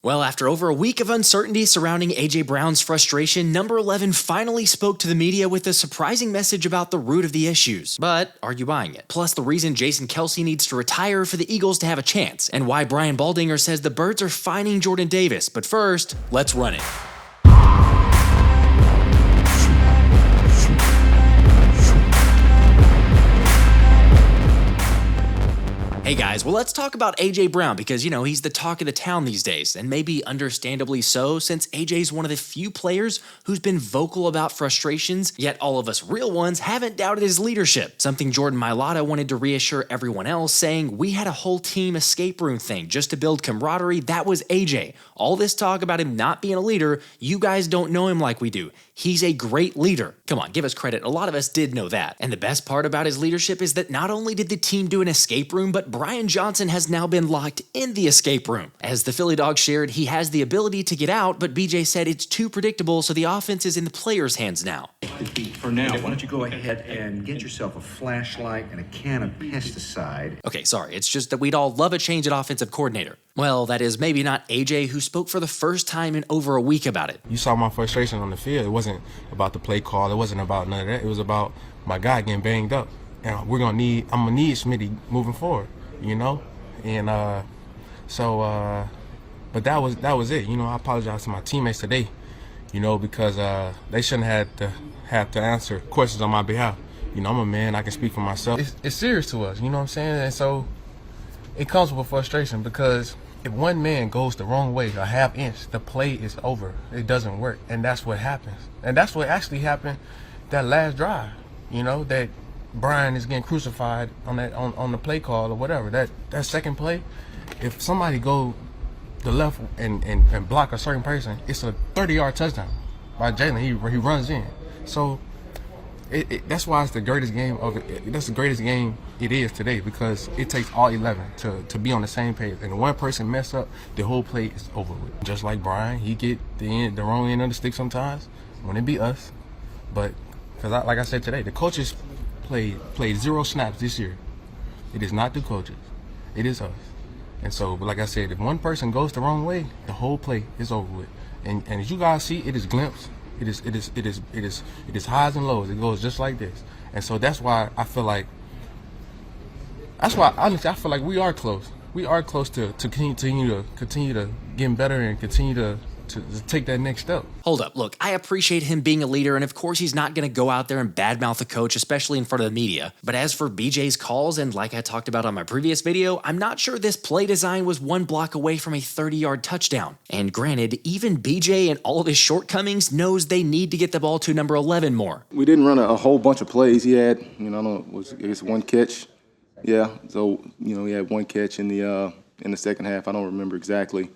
Well, after over a week of uncertainty surrounding A.J. Brown's frustration, number 11 finally spoke to the media with a surprising message about the root of the issues. But are you buying it? Plus the reason Jason Kelce needs to retire for the Eagles to have a chance, and why Brian Baldinger says the Birds are fining Jordan Davis. But first, let's run it. Hey guys, well let's talk about A.J. Brown because, he's the talk of the town these days, and maybe understandably so since A.J.'s one of the few players who's been vocal about frustrations, yet all of us real ones haven't doubted his leadership, something Jordan Mailata wanted to reassure everyone else, saying we had a whole team escape room thing just to build camaraderie. That was A.J. All this talk about him not being a leader, you guys don't know him like we do. He's a great leader. Come on, give us credit. A lot of us did know that. And the best part about his leadership is that not only did the team do an escape room, but Brian Johnson has now been locked in the escape room. As the Philly Dog shared, he has the ability to get out, but BJ said it's too predictable, so the offense is in the players' hands now. For now, why don't you go ahead and get yourself a flashlight and a can of pesticide. Okay, sorry, it's just that we'd all love a change at offensive coordinator. Well, that is maybe not AJ, who spoke for the first time in over a week about it. You saw my frustration on the field. It wasn't about the play call. It wasn't about none of that. It was about my guy getting banged up. And I'm gonna need Smitty moving forward, And but that was it. I apologize to my teammates today, because they shouldn't have to answer questions on my behalf. I'm a man. I can speak for myself. It's serious to us. You know what I'm saying? And so it comes with frustration because if one man goes the wrong way, a half inch, the play is over. It doesn't work, and that's what happens. And that's what actually happened that last drive. That Brian is getting crucified on the play call or whatever. That second play, if somebody go the left and block a certain person, it's a 30-yard touchdown by Jalen. He runs in. So that's why it's the greatest game that's the greatest game it is today, because it takes all 11 to be on the same page. And one person mess up, the whole play is over with. Just like Brian, he get the wrong end of the stick sometimes when it be us. But because like I said today, the coaches played 0 snaps this year. It is not the coaches, it is us. And so, but like I said, if one person goes the wrong way, the whole play is over with. And as you guys see, it is glimpse. It is highs and lows. It goes just like this. And so that's why I feel like honestly I feel like we are close. We are close to continue to getting better and continue to take that next step. Hold up, look, I appreciate him being a leader, and of course he's not going to go out there and badmouth a coach, especially in front of the media. But as for BJ's calls, and like I talked about on my previous video, I'm not sure this play design was one block away from a 30-yard touchdown. And granted, even BJ and all of his shortcomings knows they need to get the ball to number 11 more. We didn't run a whole bunch of plays. He had, I guess one catch. Yeah, so, he had one catch in the second half. I don't remember exactly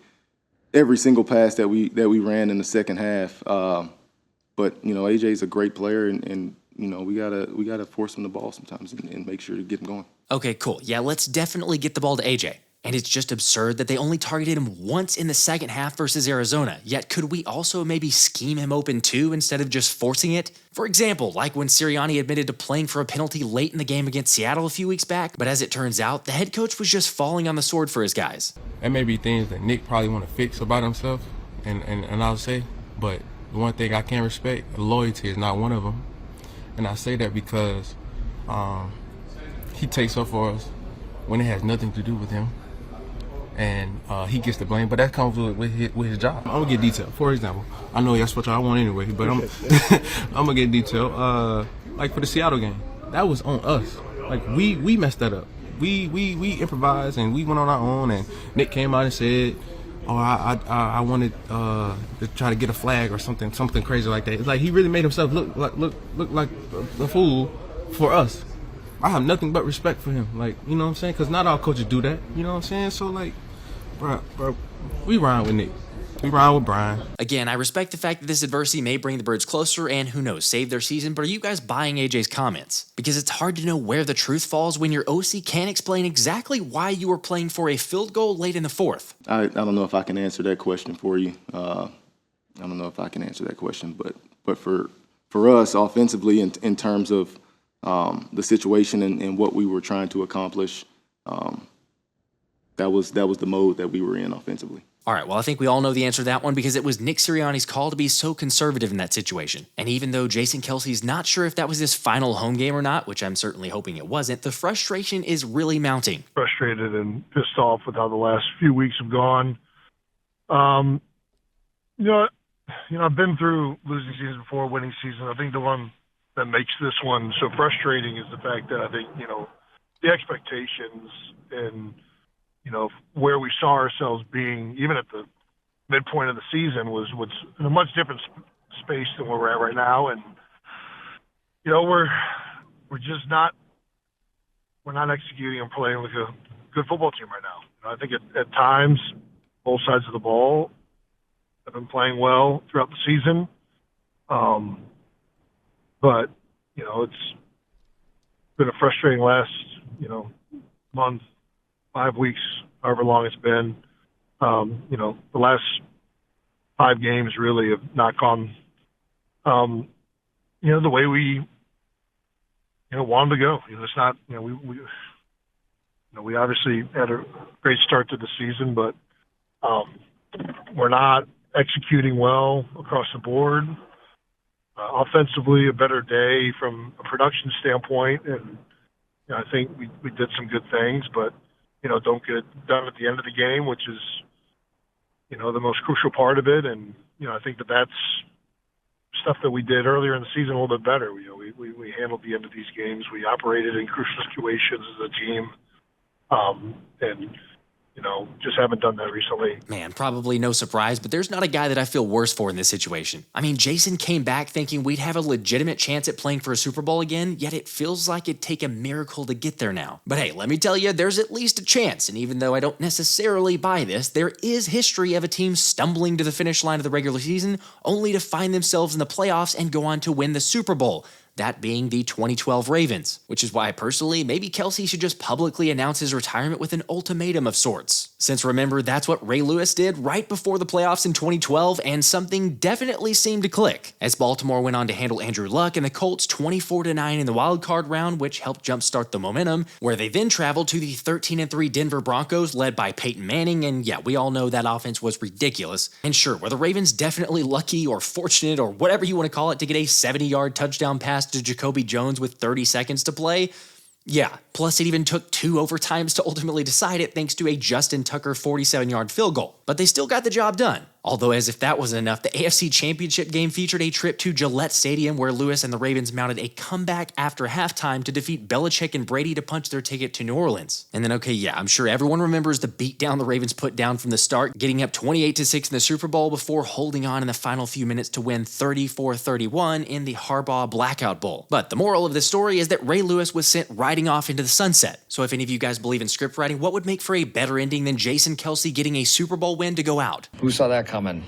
every single pass that we ran in the second half. But AJ's a great player, and we gotta force him the ball sometimes and make sure to get him going. Okay, cool. Yeah, let's definitely get the ball to AJ. And it's just absurd that they only targeted him once in the second half versus Arizona. Yet could we also maybe scheme him open too instead of just forcing it? For example, like when Sirianni admitted to playing for a penalty late in the game against Seattle a few weeks back, but as it turns out, the head coach was just falling on the sword for his guys. That may be things that Nick probably want to fix about himself, and I'll say, but the one thing I can't respect, loyalty is not one of them. And I say that because he takes up for us when it has nothing to do with him. And he gets the blame, but that comes with his job. I'm gonna get detailed. For example, I know that's what y'all want anyway, but I'm gonna get detailed. Like for the Seattle game, that was on us. Like we messed that up. We improvised and we went on our own. And Nick came out and said, "Oh, I wanted to try to get a flag or something crazy like that." It's like he really made himself look like a fool for us. I have nothing but respect for him, like, you know what I'm saying? Because not all coaches do that, you know what I'm saying? So, like, bro, we ride with Nick. We ride with Brian. Again, I respect the fact that this adversity may bring the Birds closer and, who knows, save their season, but are you guys buying AJ's comments? Because it's hard to know where the truth falls when your OC can't explain exactly why you were playing for a field goal late in the fourth. I don't know if I can answer that question for you. I don't know if I can answer that question, but for us offensively in terms of the situation and what we were trying to accomplish, that was the mode that we were in offensively. All right, well, I think we all know the answer to that one because it was Nick Sirianni's call to be so conservative in that situation. And even though Jason Kelce's not sure if that was his final home game or not, which I'm certainly hoping it wasn't, the frustration is really mounting. Frustrated and pissed off with how the last few weeks have gone. I've been through losing seasons before, winning seasons. I think the one that makes this one so frustrating is the fact that I think, the expectations and, where we saw ourselves being, even at the midpoint of the season, was in a much different space than where we're at right now. And, we're just not executing and playing like a good football team right now. I think at times, both sides of the ball have been playing well throughout the season. But, it's been a frustrating last, month, 5 weeks, however long it's been. The last 5 games really have not gone, the way we, wanted to go. It's not, we obviously had a great start to the season, but we're not executing well across the board. Offensively, a better day from a production standpoint, and I think we did some good things, but don't get it done at the end of the game, which is the most crucial part of it. And I think that's stuff that we did earlier in the season a little bit better. We handled the end of these games. We operated in crucial situations as a team, and just haven't done that recently. Man, probably no surprise, but there's not a guy that I feel worse for in this situation. I mean, Jason came back thinking we'd have a legitimate chance at playing for a Super Bowl again, yet it feels like it'd take a miracle to get there now. But hey, let me tell you, there's at least a chance, and even though I don't necessarily buy this, there is history of a team stumbling to the finish line of the regular season only to find themselves in the playoffs and go on to win the Super Bowl. That being the 2012 Ravens, which is why personally, maybe Kelce should just publicly announce his retirement with an ultimatum of sorts. Since remember, that's what Ray Lewis did right before the playoffs in 2012, and something definitely seemed to click, as Baltimore went on to handle Andrew Luck and the Colts 24-9 in the wildcard round, which helped jumpstart the momentum, where they then traveled to the 13-3 Denver Broncos led by Peyton Manning, and yeah, we all know that offense was ridiculous. And sure, were the Ravens definitely lucky or fortunate or whatever you want to call it to get a 70-yard touchdown pass to Jacoby Jones with 30 seconds to play? Yeah, plus it even took 2 overtimes to ultimately decide it thanks to a Justin Tucker 47-yard field goal. But they still got the job done. Although as if that wasn't enough, the AFC Championship game featured a trip to Gillette Stadium where Lewis and the Ravens mounted a comeback after halftime to defeat Belichick and Brady to punch their ticket to New Orleans. And then okay, yeah, I'm sure everyone remembers the beatdown the Ravens put down from the start, getting up 28-6 in the Super Bowl before holding on in the final few minutes to win 34-31 in the Harbaugh Blackout Bowl. But the moral of the story is that Ray Lewis was sent riding off into the sunset. So if any of you guys believe in script writing, what would make for a better ending than Jason Kelce getting a Super Bowl win to go out? Who saw that coming?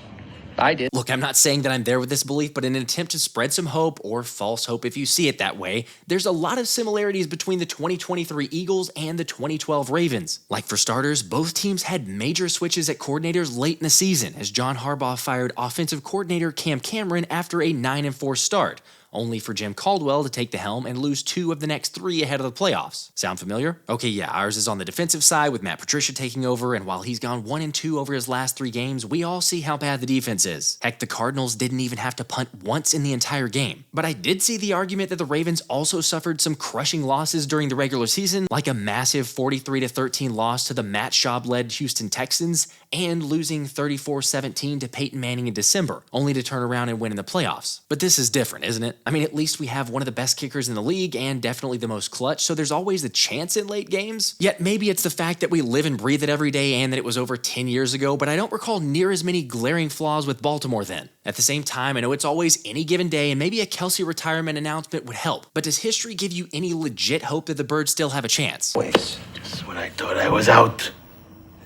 I did. Look, I'm not saying that I'm there with this belief, but in an attempt to spread some hope, or false hope if you see it that way, there's a lot of similarities between the 2023 Eagles and the 2012 Ravens. Like for starters, both teams had major switches at coordinators late in the season, as John Harbaugh fired offensive coordinator Cam Cameron after a 9-4 start, only for Jim Caldwell to take the helm and lose 2 of the next 3 ahead of the playoffs. Sound familiar? Okay, yeah, ours is on the defensive side with Matt Patricia taking over, and while he's gone 1-2 over his last 3 games, we all see how bad the defense is. Heck, the Cardinals didn't even have to punt once in the entire game. But I did see the argument that the Ravens also suffered some crushing losses during the regular season, like a massive 43-13 loss to the Matt Schaub-led Houston Texans, and losing 34-17 to Peyton Manning in December, only to turn around and win in the playoffs. But this is different, isn't it? I mean, at least we have one of the best kickers in the league and definitely the most clutch, so there's always a chance in late games. Yet maybe it's the fact that we live and breathe it every day and that it was over 10 years ago, but I don't recall near as many glaring flaws with Baltimore then. At the same time, I know it's always any given day and maybe a Kelce retirement announcement would help, but does history give you any legit hope that the Birds still have a chance? Just when I thought I was out,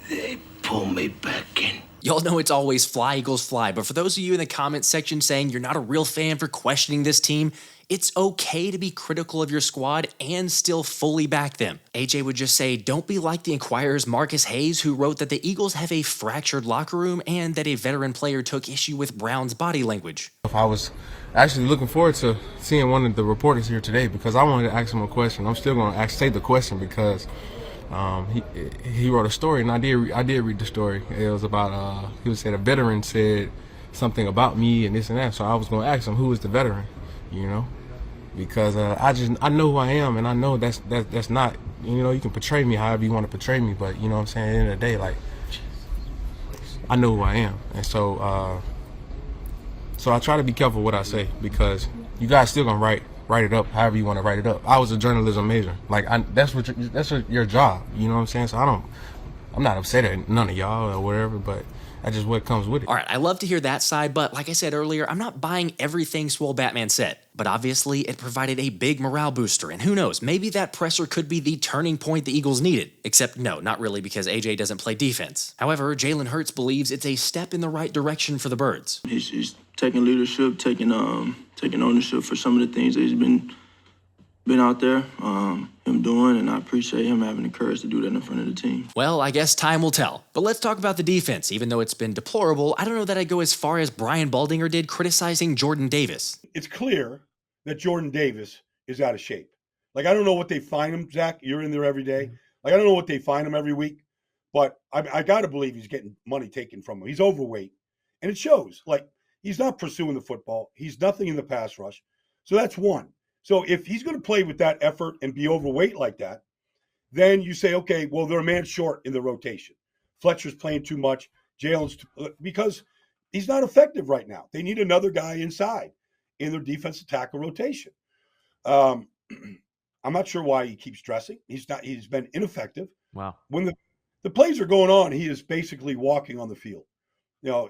they pulled me back in. Y'all know it's always fly, Eagles, fly, but for those of you in the comments section saying you're not a real fan for questioning this team, it's okay to be critical of your squad and still fully back them. AJ would just say, don't be like the Inquirer's Marcus Hayes, who wrote that the Eagles have a fractured locker room and that a veteran player took issue with Brown's body language. I was actually looking forward to seeing one of the reporters here today because I wanted to ask him a question. I'm still going to state the question because He wrote a story, and I did read the story. It was about he said a veteran said something about me and this and that. So I was going to ask him, who is the veteran, you know, because I know who I am, and I know that's not, you know, you can portray me however you want to portray me, but you know what I'm saying, at the end of the day, like, I know who I am. And so so I try to be careful what I say, because you guys still gonna write it up however you want to write it up. I was a journalism major, like that's your job, you know what I'm saying. So I'm not upset at none of y'all or whatever, but that's just what comes with it. All right, I love to hear that side, but like I said earlier, I'm not buying everything Swole Batman said. But obviously, it provided a big morale booster, and who knows, maybe that presser could be the turning point the Eagles needed. Except no, not really, because AJ doesn't play defense. However, Jalen Hurts believes it's a step in the right direction for the Birds. He's taking leadership, taking ownership for some of the things that he's been out there him doing, and I appreciate him having the courage to do that in front of the team. Well, I guess time will tell. But let's talk about the defense. Even though it's been deplorable, I don't know that I'd go as far as Brian Baldinger did criticizing Jordan Davis. It's clear that Jordan Davis is out of shape. Like, I don't know what they find him, Zach. You're in there every day. Like, I don't know what they find him every week, but I got to believe he's getting money taken from him. He's overweight, and it shows. Like, he's not pursuing the football. He's nothing in the pass rush. So that's one. So if he's going to play with that effort and be overweight like that, then you say, okay, well, they're a man short in the rotation. Fletcher's playing too much. Jalen's because he's not effective right now. They need another guy inside in their defensive tackle rotation. I'm not sure why he keeps dressing. He's been ineffective. Wow. When the plays are going on, he is basically walking on the field. You know,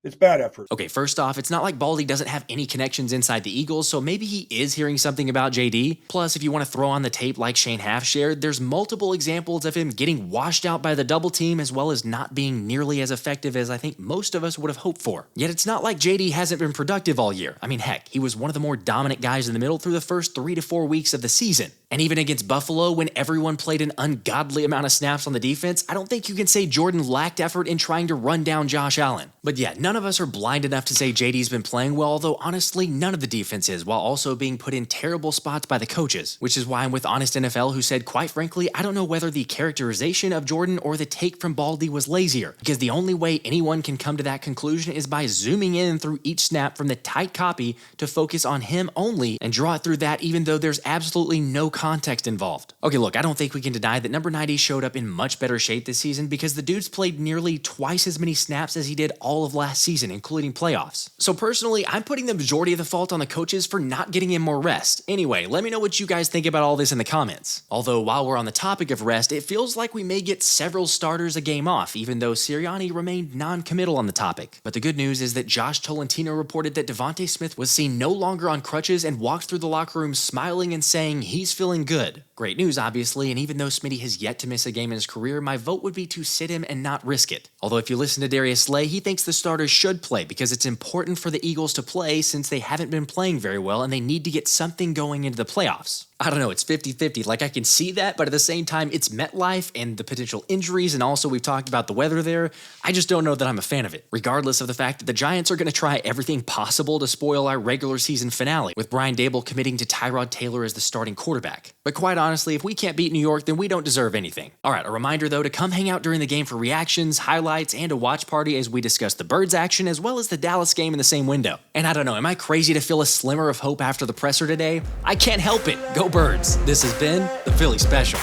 it's bad effort. Okay, first off, it's not like Baldy doesn't have any connections inside the Eagles, so maybe he is hearing something about JD. Plus, if you want to throw on the tape like Shane Half shared, there's multiple examples of him getting washed out by the double team, as well as not being nearly as effective as I think most of us would have hoped for. Yet it's not like JD hasn't been productive all year. I mean, heck, he was one of the more dominant guys in the middle through the first 3 to 4 weeks of the season. And even against Buffalo, when everyone played an ungodly amount of snaps on the defense, I don't think you can say Jordan lacked effort in trying to run down Josh Allen. But yeah, none of us are blind enough to say JD's been playing well, although honestly, none of the defense is, while also being put in terrible spots by the coaches. Which is why I'm with Honest NFL, who said, quite frankly, I don't know whether the characterization of Jordan or the take from Baldy was lazier, because the only way anyone can come to that conclusion is by zooming in through each snap from the tight copy to focus on him only and draw it through that, even though there's absolutely no context involved. Okay, look, I don't think we can deny that number 90 showed up in much better shape this season, because the dude's played nearly twice as many snaps as he did all of last season, including playoffs. So personally, I'm putting the majority of the fault on the coaches for not getting him more rest. Anyway, let me know what you guys think about all this in the comments. Although, while we're on the topic of rest, it feels like we may get several starters a game off, even though Sirianni remained non-committal on the topic. But the good news is that Josh Tolentino reported that DeVonta Smith was seen no longer on crutches and walked through the locker room smiling and saying he's feeling good. Great news, obviously, and even though Smitty has yet to miss a game in his career, my vote would be to sit him and not risk it. Although if you listen to Darius Slay, he thinks the starters should play because it's important for the Eagles to play since they haven't been playing very well and they need to get something going into the playoffs. I don't know, it's 50-50. Like, I can see that, but at the same time, it's MetLife and the potential injuries, and also we've talked about the weather there. I just don't know that I'm a fan of it, regardless of the fact that the Giants are going to try everything possible to spoil our regular season finale, with Brian Dable committing to Tyrod Taylor as the starting quarterback. But quite honestly, if we can't beat New York, then we don't deserve anything. All right, a reminder though to come hang out during the game for reactions, highlights, and a watch party as we discuss the Birds action as well as the Dallas game in the same window. And I don't know, am I crazy to feel a slimmer of hope after the presser today? I can't help it. Go Birds. This has been the Philly Special.